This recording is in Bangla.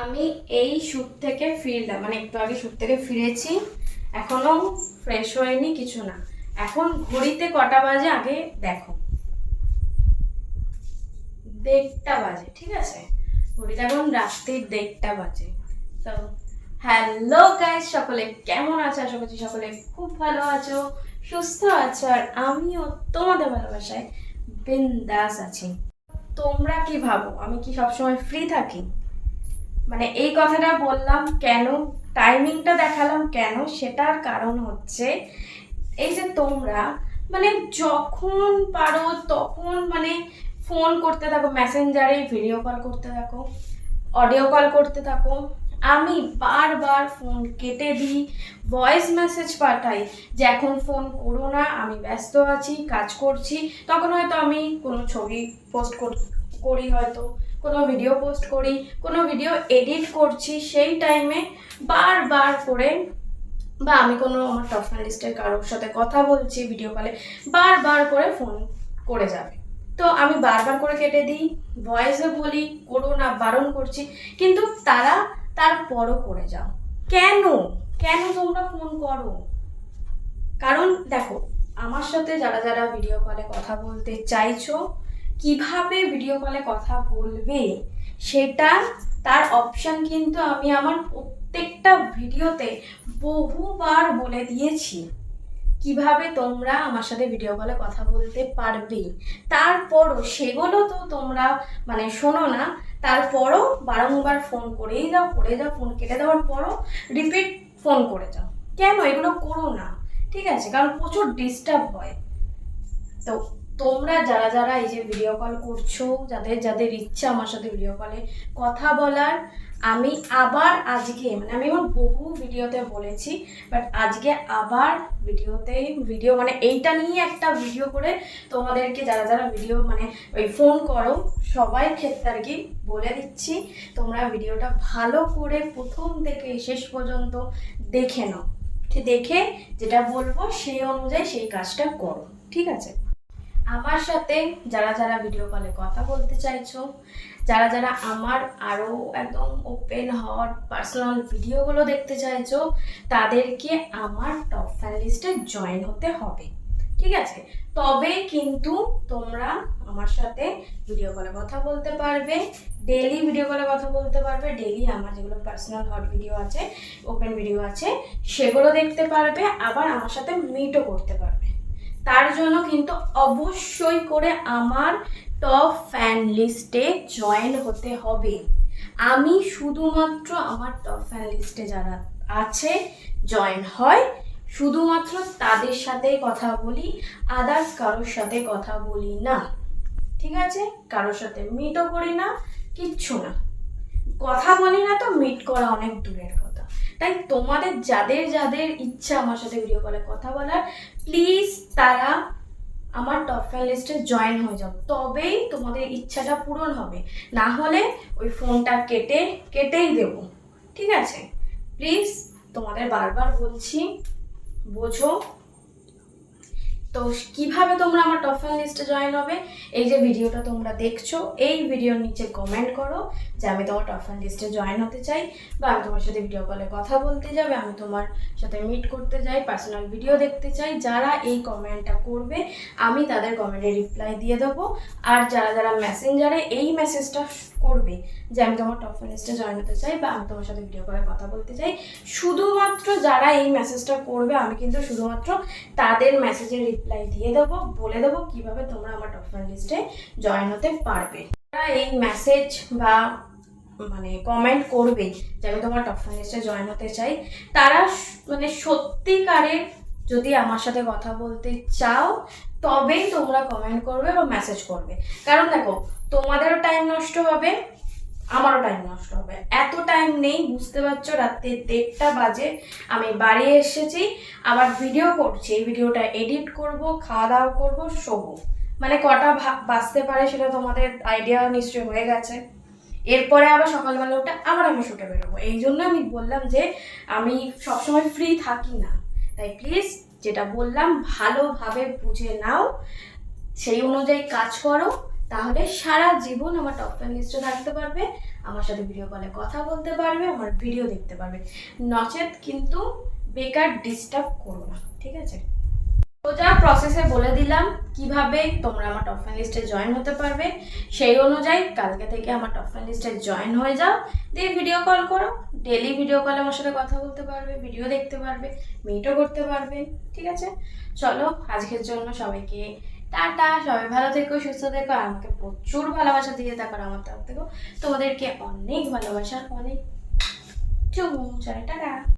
আমি এই শুট থেকে ফিরলাম, মানে একটু আগে শুট থেকে ফিরেছি। এখনো ফ্রেশ হয়নি, কিছু না। এখন ঘড়িতে কটা বাজে আগে দেখো, 1:30 বাজে। ঠিক আছে, ঘড়িতে এখন রাত্রির 1:30 বাজে। তো হ্যালো গাইস, সকলে কেমন আছো? আশা করছি সকলে খুব ভালো আছো, সুস্থ আছো, আর আমিও তোমাদের ভালোবাসায় বিন্দাস আছি। তোমরা কি ভাবো আমি কি সবসময় ফ্রি থাকি? মানে এই কথাটা বললাম কেন, টাইমিংটা দেখালাম কেন, সেটার কারণ হচ্ছে এই যে তোমরা মানে যখন পারো তখন মানে ফোন করতে থাকো, মেসেঞ্জারে ভিডিও কল করতে থাকো, অডিও কল করতে থাকো। আমি বারবার ফোন কেটে দিই, ভয়েস মেসেজ পাঠাই যে এখন ফোন করো না, আমি ব্যস্ত আছি, কাজ করছি। তখন হয়তো আমি কোনো ছবি পোস্ট করি, হয়তো কোনো ভিডিও পোস্ট করি, কোনো ভিডিও এডিট করছি, সেই টাইমে বারবার করে, বা আমি কোনো আমার টপ ফ্রেন্ড লিস্টের কারোর সাথে কথা বলছি ভিডিও কলে, বারবার করে ফোন করে যাবে। তো আমি বারবার করে কেটে দিই, ভয়েসে বলি করো না, বারণ করছি, কিন্তু তারা তারপরও করে যাও। কেন কেন তোমরা ফোন করো? কারণ দেখো, আমার সাথে যারা যারা ভিডিও কলে কথা বলতে চাইছো, কিভাবে ভিডিও কলে কথা বলবে সেটা, তার অপশন কিন্তু আমি আমার প্রত্যেকটা ভিডিওতে বহুবার বলে দিয়েছি কিভাবে তোমরা আমার সাথে ভিডিও কলে কথা বলতে পারবে। তারপরও সেগুলো তো তোমরা মানে শোনো না, তারপরও বারংবার ফোন করেই যাও, ফোন কেটে দেওয়ার পরও রিপিট ফোন করে যাও। কেন এগুলো করো না? ঠিক আছে, কারণ প্রচুর ডিস্টার্ব হয়। তো তোমরা যারা যারা এই যে ভিডিও কল করছো, যাদের যাদের ইচ্ছা আমার সাথে ভিডিও কলে কথা বলার, আমি আবার আজকে মানে আমি আমার বহু ভিডিওতে বলেছি, বাট আজকে আবার ভিডিও মানে এইটা নিয়ে একটা ভিডিও করে তোমাদেরকে যারা যারা ভিডিও মানে ওই ফোন করো সবাই ক্ষেত্রে আর কি বলে দিচ্ছি, তোমরা ভিডিওটা ভালো করে প্রথম থেকে শেষ পর্যন্ত দেখে নাও। দেখে যেটা বলবো সেই অনুযায়ী সেই কাজটা করো। ঠিক আছে, আমার সাথে যারা যারা ভিডিও কলে কথা বলতে চাইছো, যারা যারা আমার আরও একদম ওপেন হওয়ার পার্সোনাল ভিডিওগুলো দেখতে চাইছো, তাদেরকে আমার টপ ফ্যান লিস্টে জয়েন হতে হবে। ঠিক আছে, তবে কিন্তু তোমরা আমার সাথে ভিডিও কলে কথা বলতে পারবে, ডেইলি ভিডিও কলে কথা বলতে পারবে, ডেইলি আমার যেগুলো পার্সোনাল হট ভিডিও আছে, ওপেন ভিডিও আছে, সেগুলো দেখতে পারবে, আবার আমার সাথে মিটও করতে পারবে। তার জন্য কিন্তু অবশ্যই করে আমার টপ ফ্যান লিস্টে জয়েন হতে হবে। আমি শুধুমাত্র আমার টপ ফ্যান লিস্টে যারা আছে জয়েন হয়, শুধুমাত্র তাদের সাথেই কথা বলি, আদার্স কারোর সাথে কথা বলি না। ঠিক আছে, কারোর সাথে মিটও করি না, কিচ্ছু না। কথা বলি না তো মিট করা অনেক দূরের কথা। তাই তোমাদের যাদের যাদের ইচ্ছা আমার সাথে ভিডিও কলে কথা বলার, প্লিজ তারা আমার টপ ফ্যান লিস্টে জয়েন হয়ে যাও, তবেই তোমাদের ইচ্ছাটা পূরণ হবে। না হলে ওই ফোনটা কেটেই দেবো। ঠিক আছে, প্লিজ তোমাদের বারবার বলছি, বোঝো। তো কিভাবে তোমরা আমার টপ ফ্যান লিস্টে জয়েন হবে? এই যে ভিডিওটা তোমরা দেখছো, এই ভিডিওর নিচে কমেন্ট করো যে আমি তোমার টপ ফ্যান লিস্টে জয়েন হতে চাই, বা আমি তোমার সাথে ভিডিও কলে কথা বলতে যাবে, আমি তোমার সাথে মিট করতে চাই, পার্সোনাল ভিডিও দেখতে চাই। যারা এই কমেন্টটা করবে আমি তাদের কমেন্টে রিপ্লাই দিয়ে দেবো। আর যারা যারা মেসেঞ্জারে এই মেসেজটা করবে যে আমি তোমার টপ ফ্যান লিস্টে জয়েন হতে চাই, বা আমি তোমার সাথে ভিডিও কলে কথা বলতে চাই, শুধুমাত্র যারা এই মেসেজটা করবে আমি কিন্তু শুধুমাত্র তাদের মেসেজের রিপ্লাই দিয়ে দেবো, বলে দেবো কিভাবে তোমরা আমার টপ ফ্রেন্ড লিস্টে জয়েন হতে পারবে। যারা এই মেসেজ বা মানে কমেন্ট করবে যে আমি তোমার টপ ফ্রেন্ড লিস্টে জয়েন হতে চাই, তারা মানে সত্যিকারের যদি আমার সাথে কথা বলতে চাও তবেই তোমরা কমেন্ট করবে বা মেসেজ করবে। কারণ দেখো, তোমাদেরও টাইম নষ্ট হবে, আমারও টাইম নষ্ট হবে। এত টাইম নেই, বুঝতে পারছো, রাত্রে 1:30 বাজে আমি বাড়ি এসেছি, আবার ভিডিও করছি, এই ভিডিওটা এডিট করব, খাওয়া দাওয়া করবো, শোবো। মানে কটা বাজতে পারে সেটা তোমাদের আইডিয়া নিশ্চয়ই হয়ে গেছে। এরপরে আবার সকালবেলা উঠে আবার আমি শুটে বেরোবো। এই জন্য আমি বললাম যে আমি সবসময় ফ্রি থাকি না। তাই প্লিজ যেটা বললাম ভালোভাবে বুঝে নাও, সেই অনুযায়ী কাজ করো, তাহলে সারা জীবন আমার টপ ফ্যান লিস্টে থাকতে পারবে। আমার সাথে ভিডিও কলে কথা বলতে পারবে, আমার ভিডিও দেখতে পারবে, নচেত কিন্তু বেকার ডিস্টার্ব করো না, ঠিক আছে? সোজা প্রসেসে বলে দিলাম কিভাবে তোমরা আমার টপ ফ্যান লিস্টে জয়েন হতে পারবে। সেই অনুযায়ী কালকে থেকে আমার টপ ফ্যান লিস্টে জয়েন হয়ে যাও, দিয়ে ভিডিও কল করো। ডেলি ভিডিও কলে আমার সাথে কথা বলতে পারবে, ভিডিও দেখতে পারবে, মিটও করতে পারবে, ঠিক আছে? চলো আজকের জন্য সবাইকে টাটা, সবাই ভালো থেকো, সুস্থ থেকো, আর আমাকে প্রচুর ভালোবাসা দিয়ে থাকো আমার তরফ থেকেও। তোমাদেরকে অনেক ভালোবাসা, অনেক চুমু, চলো টাটা।